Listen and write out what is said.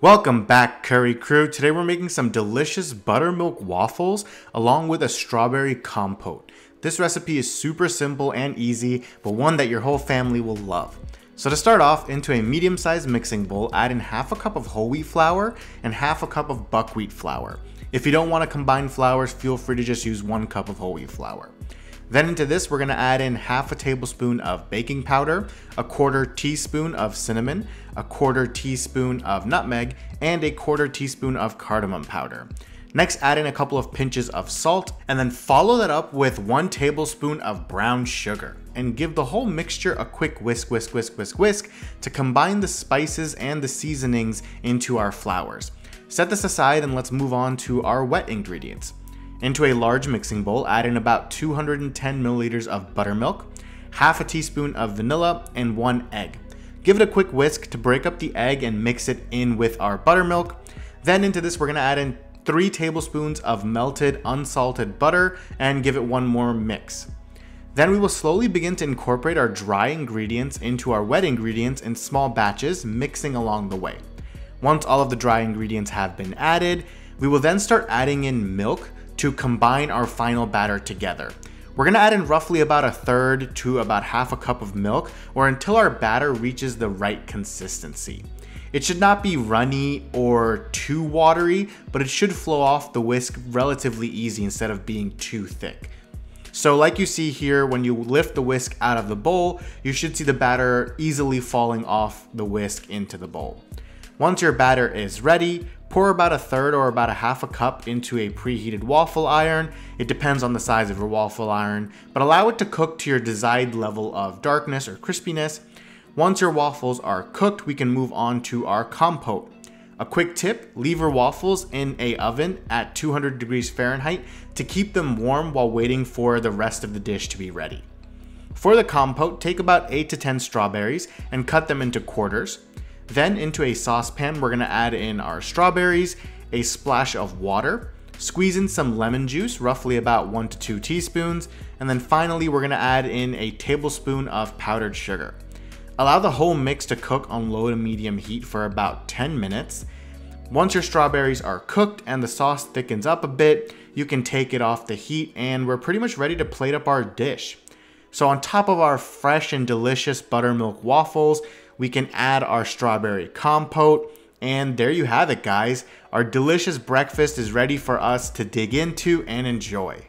Welcome back, Curry Crew. Today we're making some delicious buttermilk waffles along with a strawberry compote. This recipe is super simple and easy, but one that your whole family will love. So to start off, into a medium-sized mixing bowl, add in half a cup of whole wheat flour and half a cup of buckwheat flour. If you don't want to combine flours, feel free to just use 1 cup of whole wheat flour. Then into this, we're going to add in half a tablespoon of baking powder, a 1/4 teaspoon of cinnamon, a 1/4 teaspoon of nutmeg, and a 1/4 teaspoon of cardamom powder. Next, add in a couple of pinches of salt, and then follow that up with 1 tablespoon of brown sugar. And give the whole mixture a quick whisk to combine the spices and the seasonings into our flours. Set this aside and let's move on to our wet ingredients. Into a large mixing bowl, add in about 210 milliliters of buttermilk, half a teaspoon of vanilla, and 1 egg. Give it a quick whisk to break up the egg and mix it in with our buttermilk. Then into this, we're going to add in 3 tablespoons of melted unsalted butter and give it 1 more mix. Then we will slowly begin to incorporate our dry ingredients into our wet ingredients in small batches, mixing along the way. Once all of the dry ingredients have been added, we will then start adding in milk to combine our final batter together. We're gonna add in roughly about 1/3 to about half a cup of milk, or until our batter reaches the right consistency. It should not be runny or too watery, but it should flow off the whisk relatively easy instead of being too thick. So like you see here, when you lift the whisk out of the bowl, you should see the batter easily falling off the whisk into the bowl. Once your batter is ready, pour about 1/3 or about 1/2 cup into a preheated waffle iron. It depends on the size of your waffle iron, but allow it to cook to your desired level of darkness or crispiness. Once your waffles are cooked, we can move on to our compote. A quick tip, leave your waffles in an oven at 200 degrees Fahrenheit to keep them warm while waiting for the rest of the dish to be ready. For the compote, take about 8 to 10 strawberries and cut them into quarters. Then into a saucepan, we're gonna add in our strawberries, a splash of water, squeeze in some lemon juice, roughly about 1 to 2 teaspoons, and then finally we're gonna add in a tablespoon of powdered sugar. Allow the whole mix to cook on low to medium heat for about 10 minutes. Once your strawberries are cooked and the sauce thickens up a bit, you can take it off the heat and we're pretty much ready to plate up our dish. So on top of our fresh and delicious buttermilk waffles, we can add our strawberry compote, and there you have it, guys. Our delicious breakfast is ready for us to dig into and enjoy.